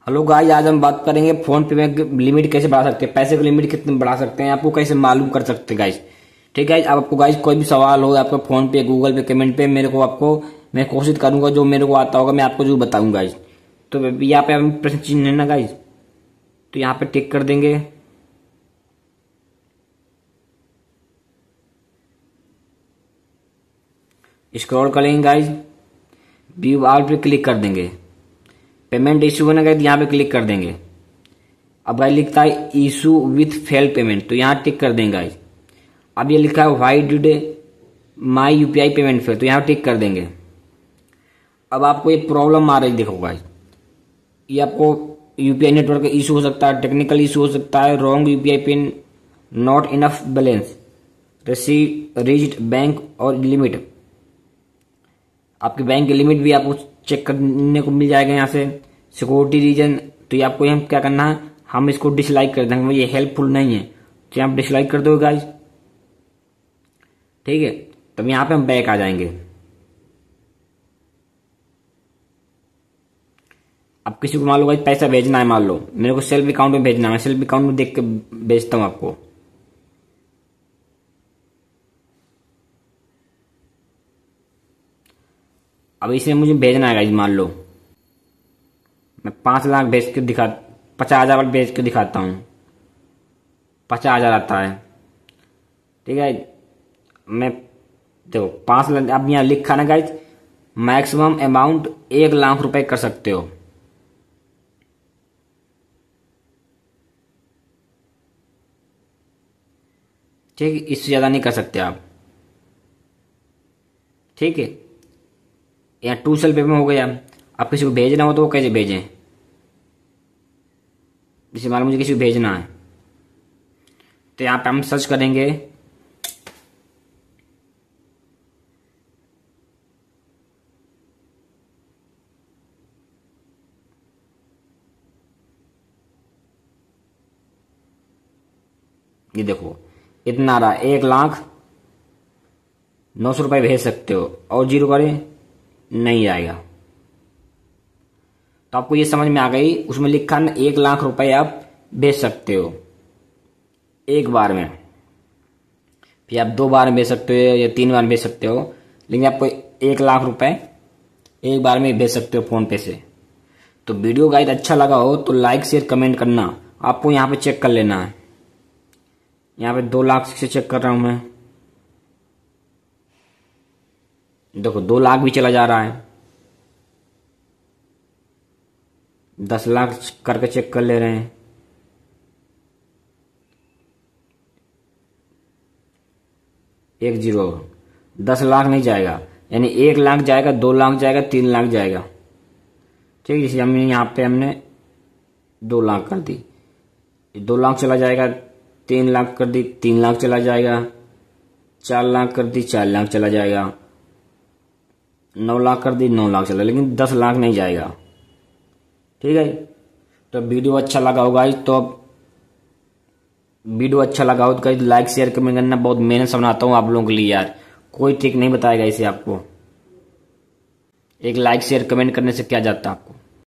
Hello guys, आज हम बात करेंगे फोन पे में लिमिट कैसे बढ़ा सकते हैं, पैसे की लिमिट कितने बढ़ा सकते हैं, आपको कैसे मालूम कर सकते हैं गाइस। ठीक है, अब आपको गाइस कोई भी सवाल हो आपका फोन पे, गूगल पे, कमेंट पे मेरे को आपको मैं कोशिश करूंगा, जो मेरे को आता होगा मैं आपको जरूर बताऊंगा गाइस। तो यहाँ पे हम प्रश्न चिन्ह है ना गाइस, तो यहाँ पे टिक कर देंगे। स्क्रॉल करेंगे गाइस, व्यू ऑल पे क्लिक कर देंगे। पेमेंट इशू होना गाइस, यहाँ पे क्लिक कर देंगे। अब गाइस लिखता है इशू विथ फेल पेमेंट, तो यहाँ टिक कर देंगे गाइस। अब ये लिखा है why did my UPI payment fail, तो यहाँ टिक कर देंगे। अब आपको ये प्रॉब्लम आ रही देखो गाइस, ये आपको यूपीआई नेटवर्क इशू हो सकता है, टेक्निकल इशू हो सकता है, wrong UPI pin, not enough balance, receive reached bank और लिमिट। आपके बैंक की लिमिट भी आपको चेक करने को मिल जाएगा यहाँ से। सिक्योरिटी रीजन, तो ये आपको यहाँ क्या करना है, हम इसको डिसलाइक कर देंगे, ये हेल्पफुल नहीं है, तो यहाँ डिसलाइक कर दो गाइस। ठीक है, तब यहाँ पे हम बैक आ जाएंगे। अब किसी को मान लो गाइस पैसा भेजना है, मान लो मेरे को सेल्फ अकाउंट में भेजना है, सेल्फ अकाउंट में देख के भेजता हूँ आपको। अब इसमें मुझे भेजना है गाइस, मान लो मैं 5 लाख भेज के 50,000 भेज के दिखाता हूँ, 50,000 आता है। ठीक है, मैं देखो 5 लाख, अब यहाँ लिखा ना गाइस मैक्सिमम अमाउंट 1 लाख रुपए कर सकते हो। ठीक है, इससे ज्यादा नहीं कर सकते आप। ठीक है, यहाँ टू सेल पेमेंट हो गया। अब किसी को भेजना हो तो वो कैसे भेजें, जैसे मान लो मुझे किसी को भेजना है, तो यहाँ पे हम सर्च करेंगे ये देखो इतना रहा, 1,09,000 रुपए भेज सकते हो, और जीरो करें नहीं आएगा। तो आपको ये समझ में आ गई, उसमें लिखा ना 1 लाख रुपए आप भेज सकते हो एक बार में, फिर आप 2 बार में भेज सकते हो या 3 बार में भेज सकते हो, लेकिन आपको 1 लाख रुपए एक बार में भेज सकते हो फोन पे से। तो वीडियो गाइड अच्छा लगा हो तो लाइक शेयर कमेंट करना। आपको यहाँ पे चेक कर लेना है, यहाँ पे 2 लाख से चेक कर रहा हूं मैं, देखो 2 लाख भी चला जा रहा है, 10 लाख करके चेक कर ले रहे हैं। एक जीरो, 10 लाख नहीं जाएगा, यानी 1 लाख जाएगा, 2 लाख जाएगा, 3 लाख जाएगा। ठीक है, जैसे हमने यहाँ पे हमने 2 लाख कर दी, 2 लाख चला जाएगा, 3 लाख कर दी, 3 लाख चला जाएगा, 4 लाख कर दी, 4 लाख चला जाएगा, 9 लाख कर दी, 9 लाख चला, लेकिन 10 लाख नहीं जाएगा। ठीक है, तो वीडियो अच्छा लगा होगा तो लाइक शेयर कमेंट करना। बहुत मेहनत से बनाता हूँ आप लोगों के लिए यार, कोई ट्रिक नहीं बताएगा इसे आपको, एक लाइक शेयर कमेंट करने से क्या जाता है आपको।